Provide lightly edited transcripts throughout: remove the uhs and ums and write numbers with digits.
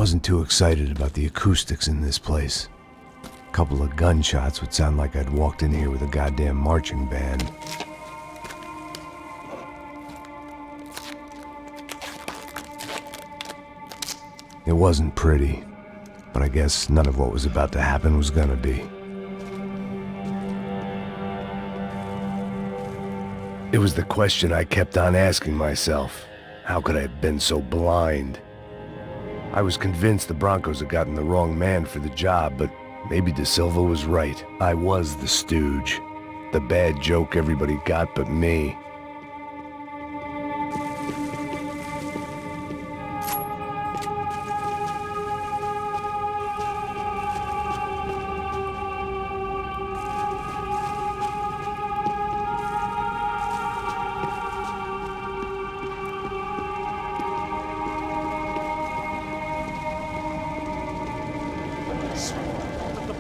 wasn't too excited about the acoustics in this place. A couple of gunshots would sound like I'd walked in here with a goddamn marching band. It wasn't pretty, but I guess none of what was about to happen was gonna be. It was the question I kept on asking myself. How could I have been so blind? I was convinced the Broncos had gotten the wrong man for the job, but maybe De Silva was right. I was the stooge. The bad joke everybody got but me.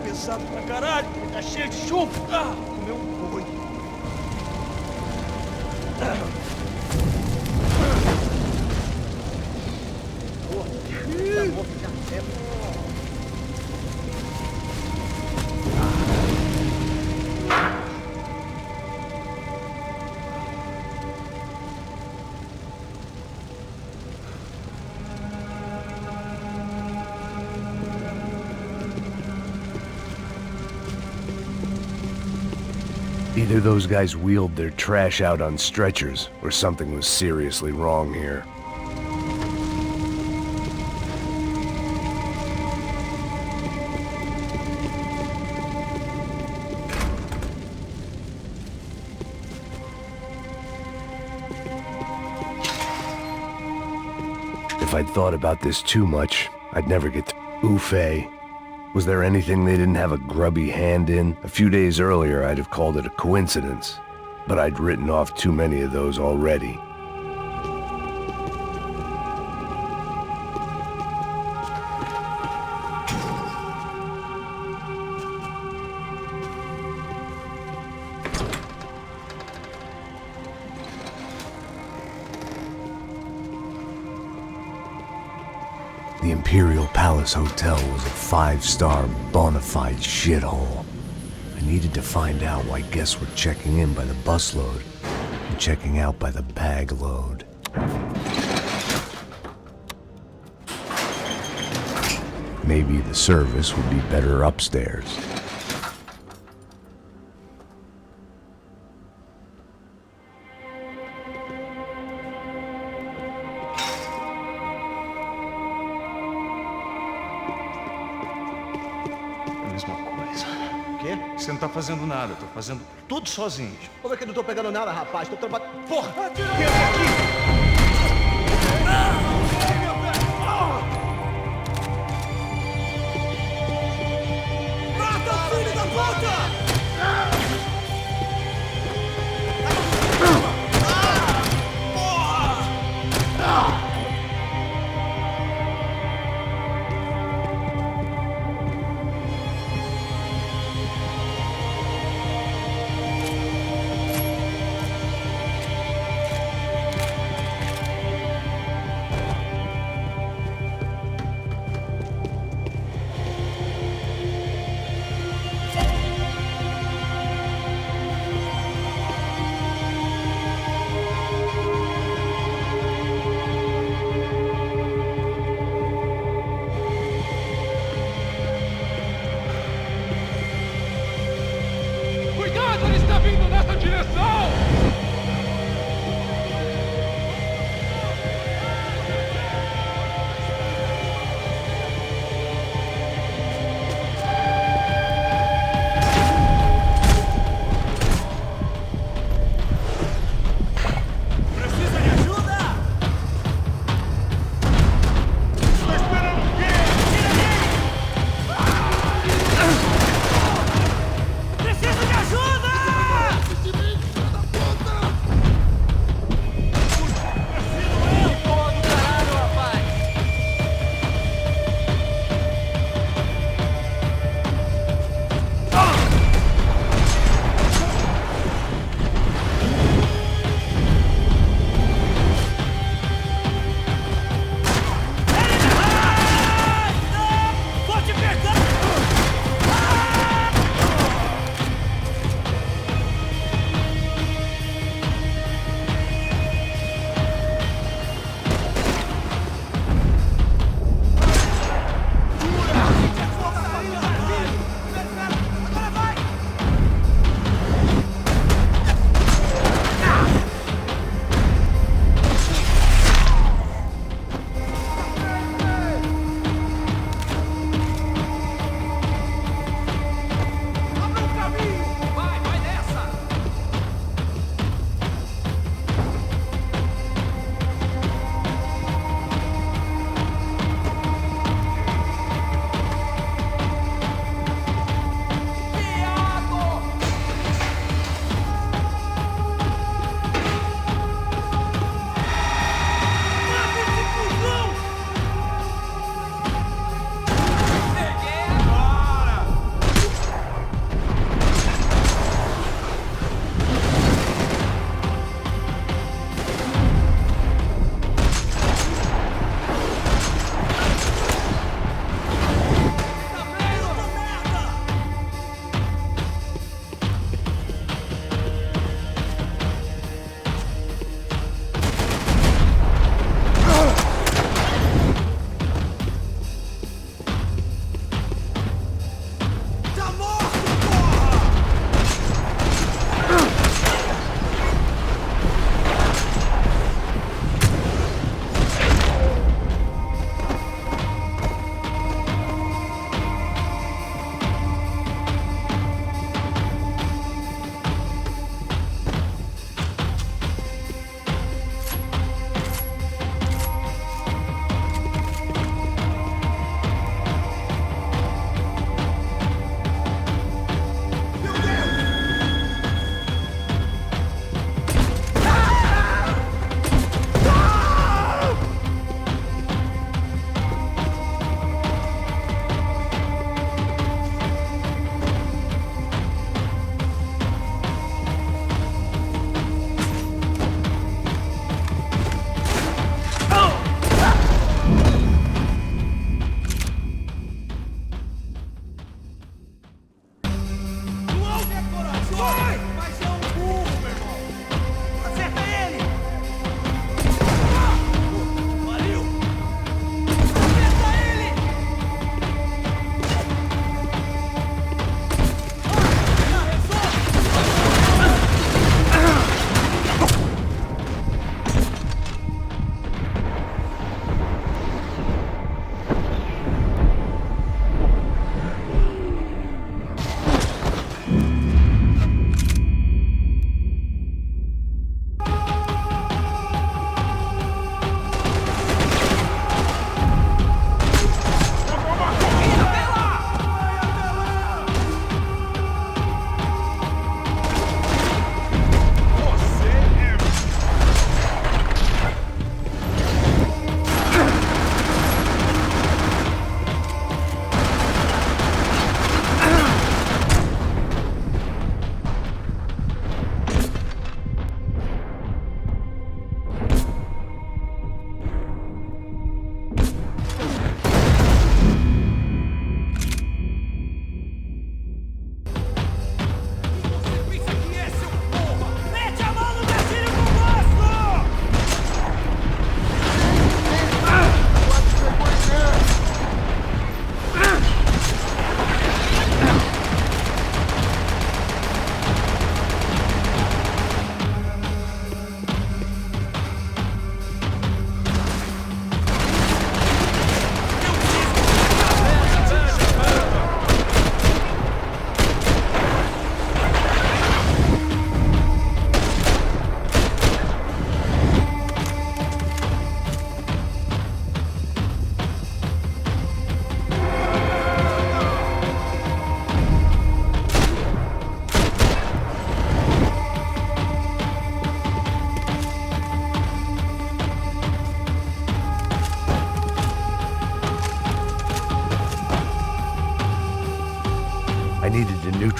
Pesado pra caralho, tá cheio de chumbo. Comeu boi. Either those guys wheeled their trash out on stretchers, or something was seriously wrong here. If I'd thought about this too much, I'd never get to Ufe. Was there anything they didn't have a grubby hand in? A few days earlier, I'd have called it a coincidence, but I'd written off too many of those already. The Imperial Palace Hotel was a 5-star bona fide shithole. I needed to find out why guests were checking in by the busload and checking out by the bag load. Maybe the service would be better upstairs. Mesma coisa. O quê? Você não tá fazendo nada, eu tô fazendo tudo sozinho. Como é que eu não tô pegando nada, rapaz? Tô trabalhando. Porra! Entra aqui! Mata o filho da puta!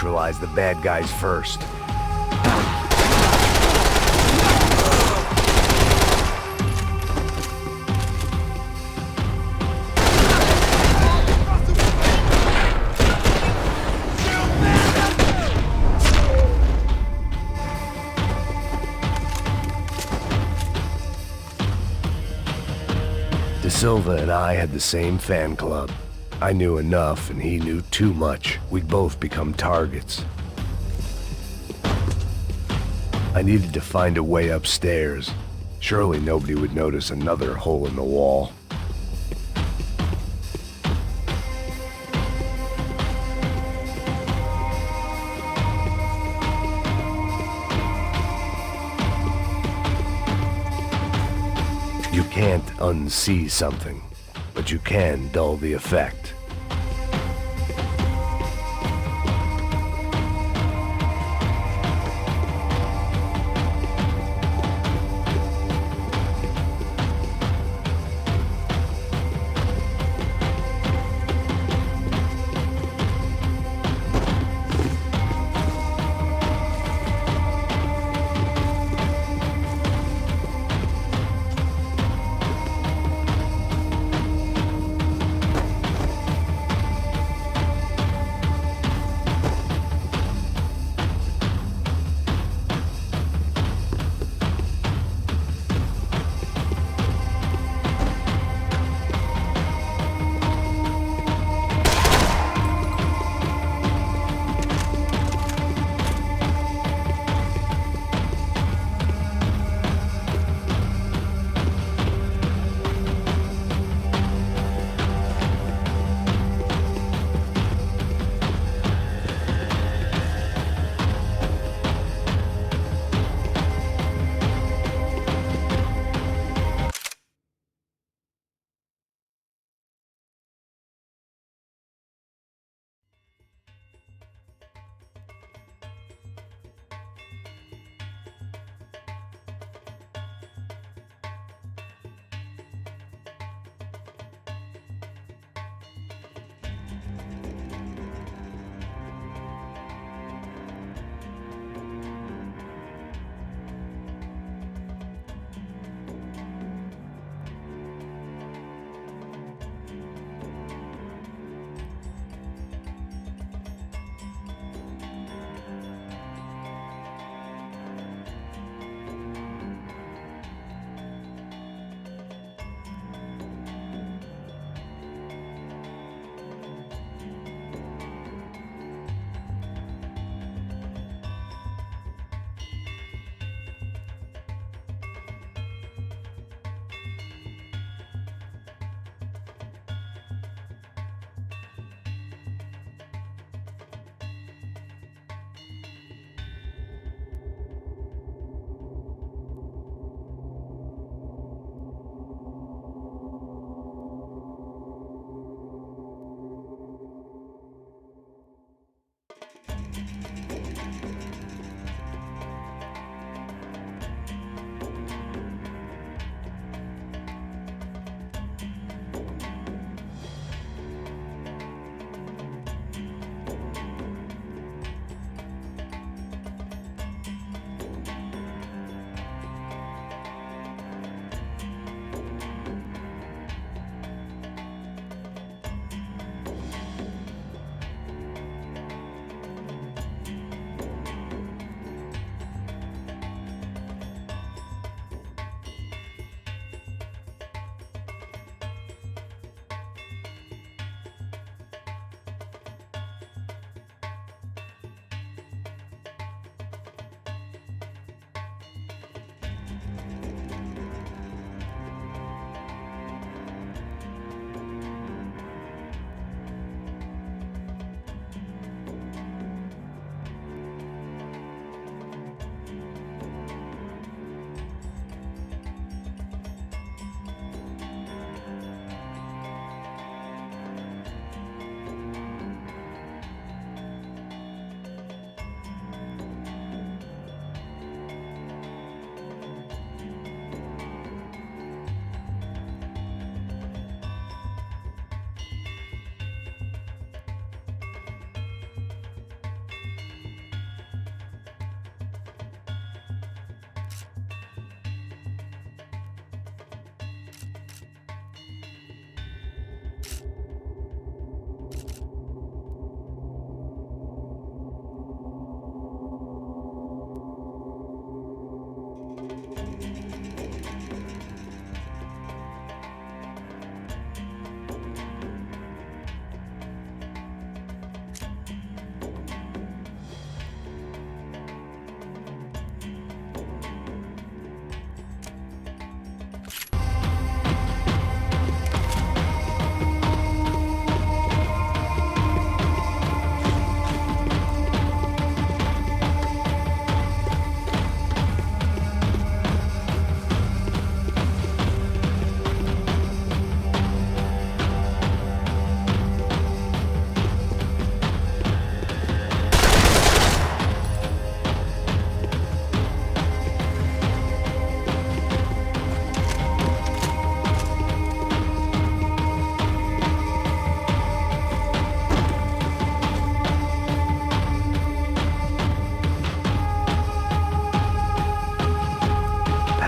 neutralize the bad guys first. De Silva and I had the same fan club. I knew enough and he knew too much. We'd both become targets. I needed to find a way upstairs. Surely nobody would notice another hole in the wall. You can't unsee something, but you can dull the effect.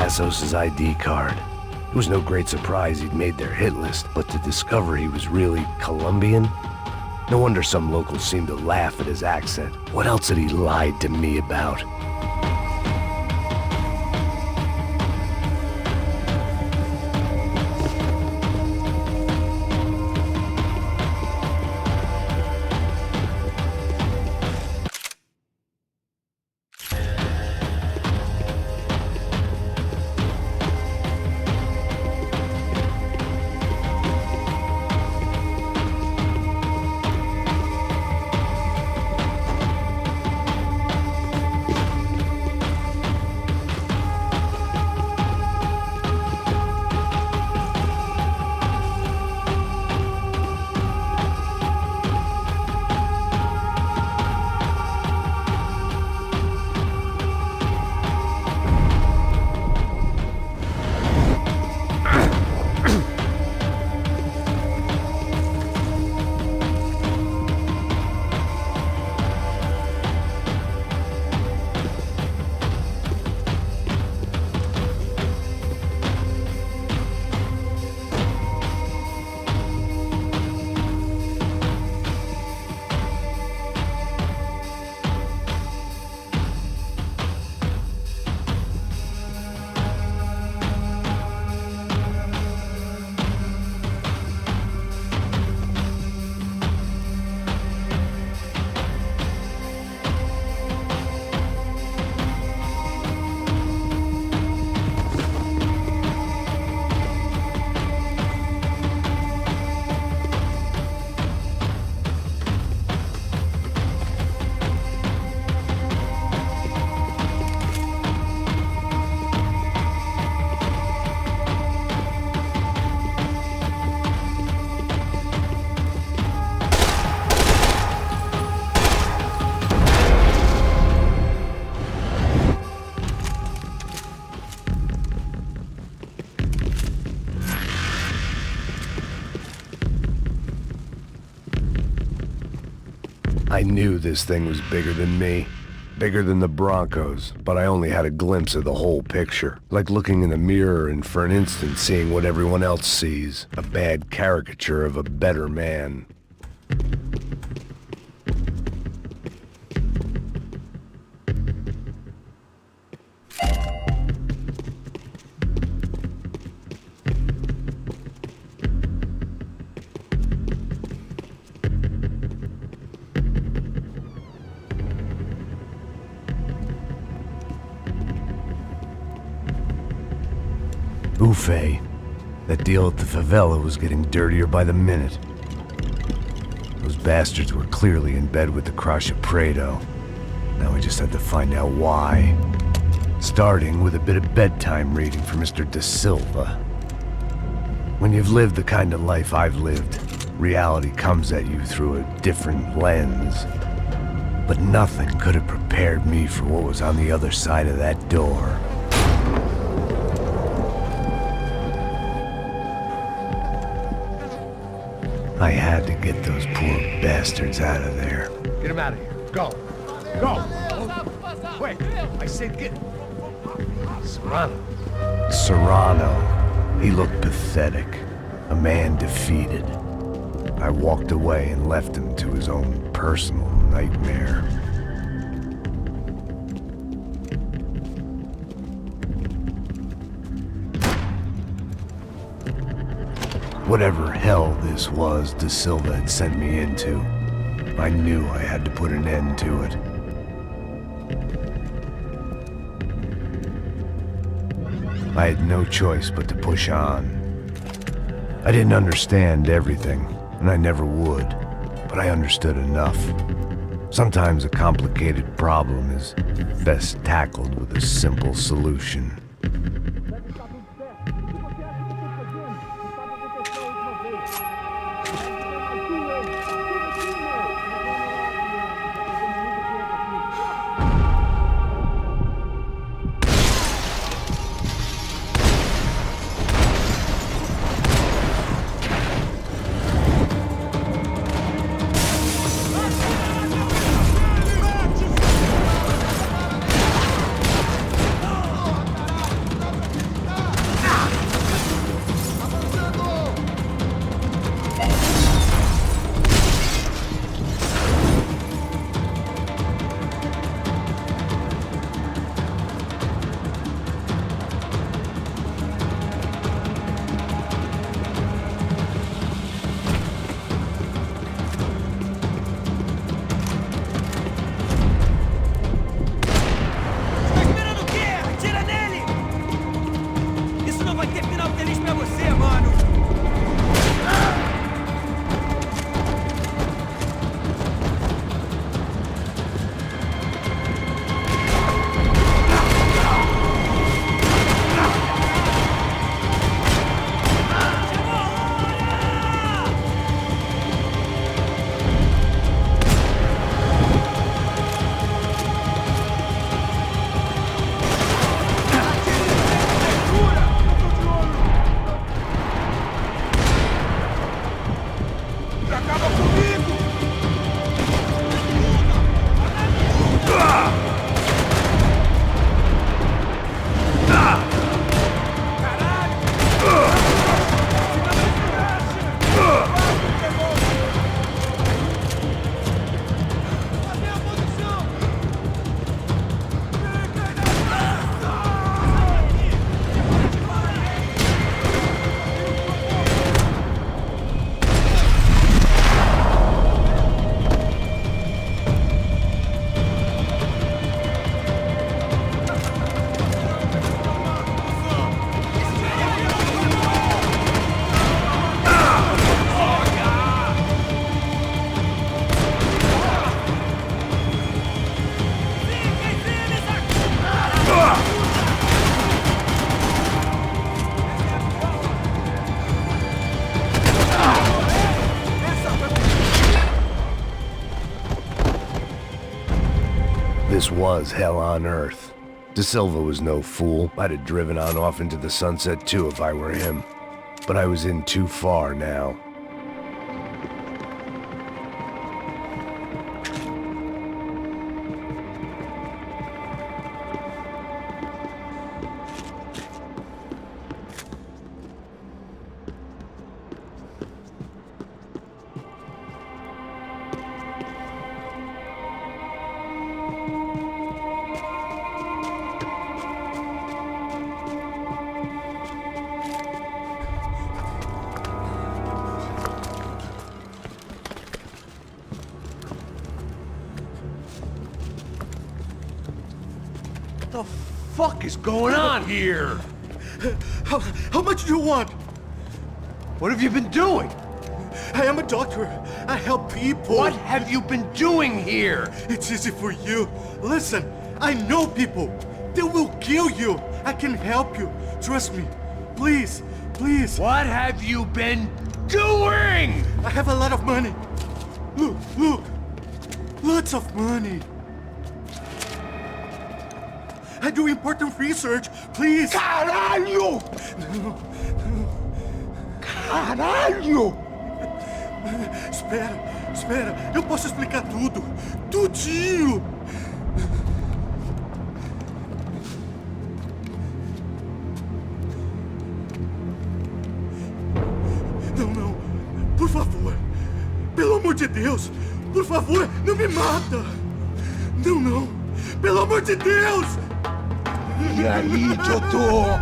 Passos' ID card. It was no great surprise he'd made their hit list, but to discover he was really Colombian? No wonder some locals seemed to laugh at his accent. What else had he lied to me about? I knew this thing was bigger than me, bigger than the Broncos, but I only had a glimpse of the whole picture, like looking in a mirror and for an instant seeing what everyone else sees, a bad caricature of a better man. Buffet. That deal at the favela was getting dirtier by the minute. Those bastards were clearly in bed with the Crusher Prado. Now we just had to find out why. Starting with a bit of bedtime reading for Mr. Da Silva. When you've lived the kind of life I've lived, reality comes at you through a different lens. But nothing could have prepared me for what was on the other side of that door. I had to get those poor bastards out of there. Get him out of here. Go. Go. Quick. I said get... Serrano. Serrano. He looked pathetic. A man defeated. I walked away and left him to his own personal nightmare. Whatever hell this was Da Silva had sent me into, I knew I had to put an end to it. I had no choice but to push on. I didn't understand everything, and I never would, but I understood enough. Sometimes a complicated problem is best tackled with a simple solution. This was hell on earth. De Silva was no fool. I'd have driven on off into the sunset too if I were him. But I was in too far now. What the fuck is going on here? How much do you want? What have you been doing? I am a doctor. I help people. What have you been doing here? It's easy for you. Listen, I know people. They will kill you. I can help you. Trust me. Please, please. What have you been doing? I have a lot of money. Look, look. Lots of money. I do important research. Please. Caralho! Caralho! Espera, espera. Eu posso explicar tudo. Tudinho. Não, não. Por favor. Pelo amor de Deus. Por favor, não me mata. Não, não. Pelo amor de Deus. E aí, doutor?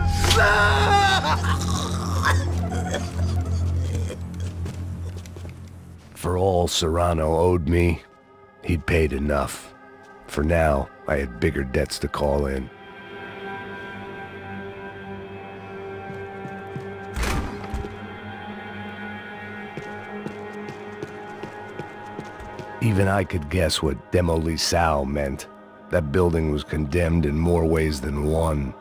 For all Serrano owed me, he'd paid enough. For now, I had bigger debts to call in. Even I could guess what Demolisal meant. That building was condemned in more ways than one.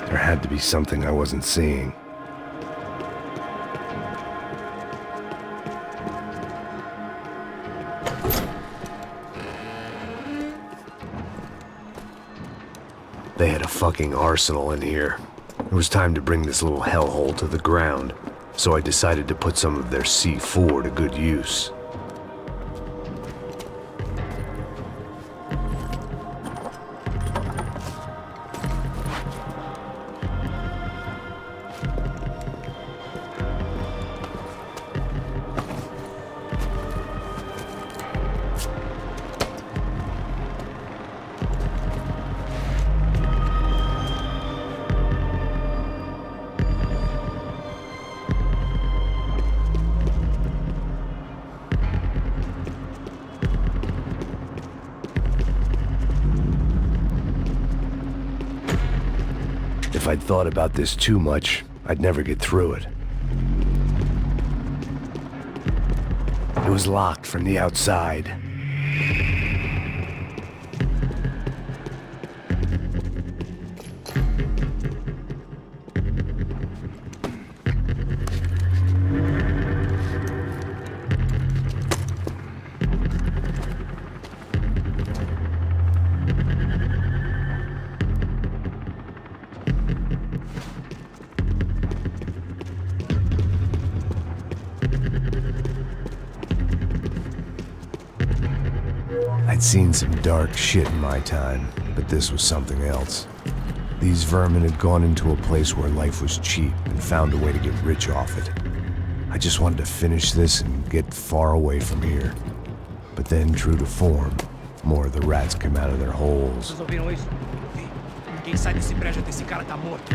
There had to be something I wasn't seeing. They had a fucking arsenal in here. It was time to bring this little hellhole to the ground, so I decided to put some of their C4 to good use. If I'd thought about this too much, I'd never get through it. It was locked from the outside. I'd seen some dark shit in my time, but this was something else. These vermin had gone into a place where life was cheap and found a way to get rich off it. I just wanted to finish this and get far away from here. But then, true to form, more of the rats came out of their holes. Vocês ouviram isso? Ninguém sai desse prédio até esse cara tá morto.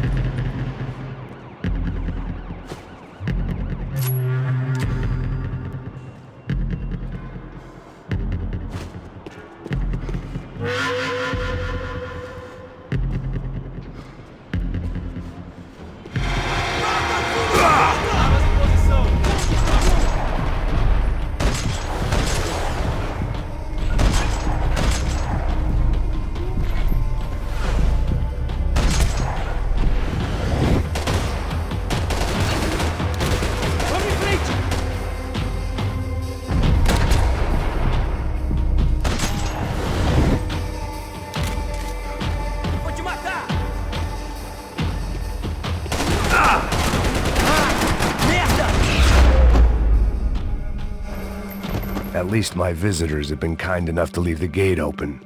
At least my visitors have been kind enough to leave the gate open.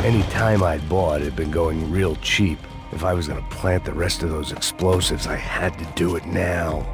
Any time I'd bought had been going real cheap. If I was gonna plant the rest of those explosives, I had to do it now.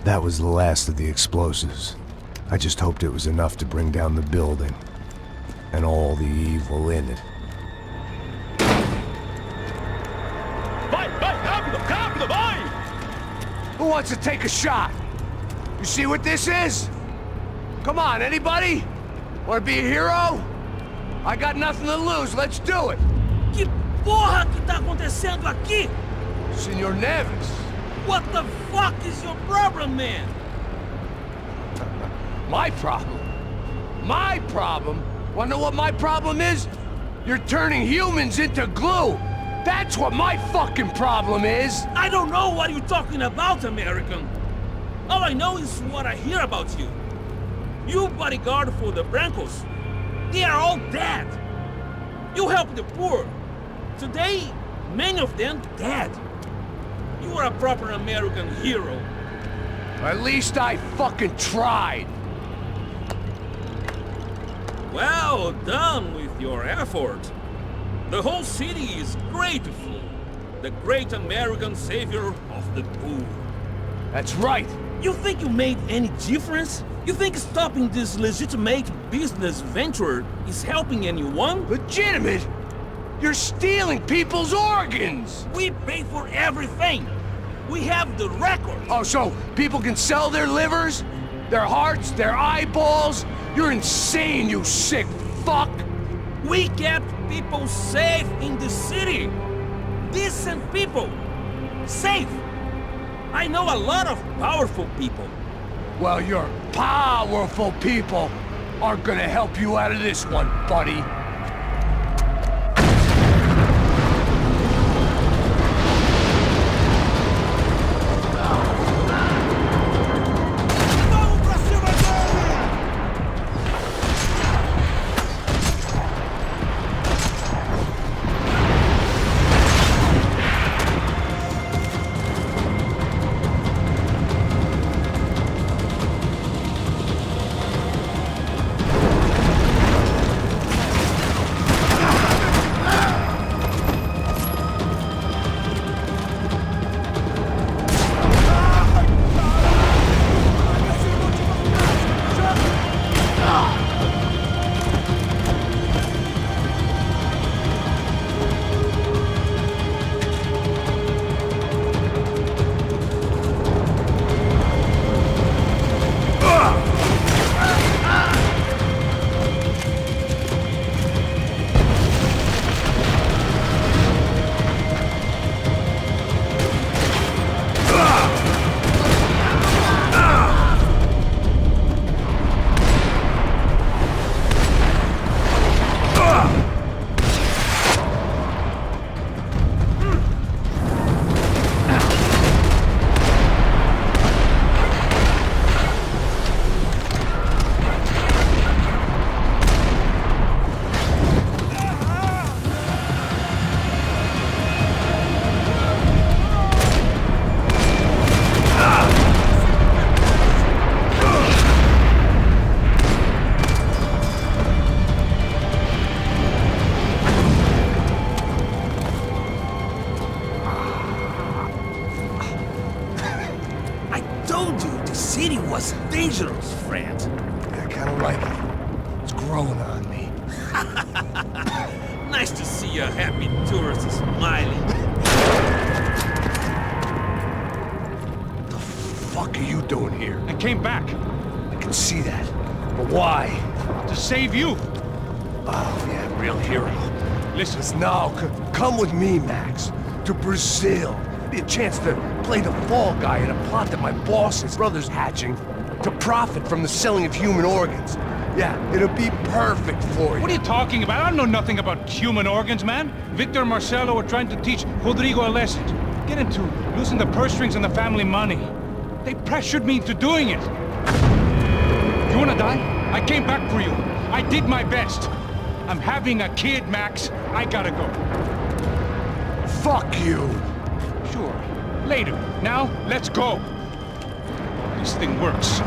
That was the last of the explosives. I just hoped it was enough to bring down the building and all the evil in it. Vai, vai, rápido, rápido, vai! Who wants to take a shot? You see what this is? Come on, anybody? Want to be a hero? I got nothing to lose, let's do it! Que porra que tá acontecendo aqui? Senor Neves. What the fuck is your problem, man? My problem? My problem? Wanna know what my problem is? You're turning humans into glue! That's what my fucking problem is! I don't know what you're talking about, American. All I know is what I hear about you. You bodyguard for the Brancos. They are all dead. You help the poor. Today, many of them dead. You are a proper American hero. At least I fucking tried. Well done with your effort. The whole city is grateful. The great American savior of the poor. That's right. You think you made any difference? You think stopping this legitimate business venture is helping anyone? Legitimate? You're stealing people's organs! We pay for everything. We have the record. Oh, so people can sell their livers? Their hearts? Their eyeballs? You're insane, you sick fuck! We kept people safe in the city. Decent people. Safe. I know a lot of powerful people. Well, your powerful people aren't gonna help you out of this one, buddy. was dangerous, Fred. I kind of like it. It's growing on me. Nice to see a happy tourist smiling. What the fuck are you doing here? I came back I can see that. But why? to save you. Oh, yeah, real hero. Listen, No, come with me, Max. To Brazil. Be a chance to play the fall guy in a plot that my boss's brother's hatching to profit from the selling of human organs. Yeah, it'll be perfect for you. what are you talking about? I don't know nothing about human organs, man. Victor and Marcelo were trying to teach Rodrigo a lesson. Get him to loosen the purse strings and the family money. They pressured me into doing it. You wanna die? I came back for you. I did my best. I'm having a kid, Max. I gotta go. Fuck you! Sure. Later. Now, let's go. This thing works.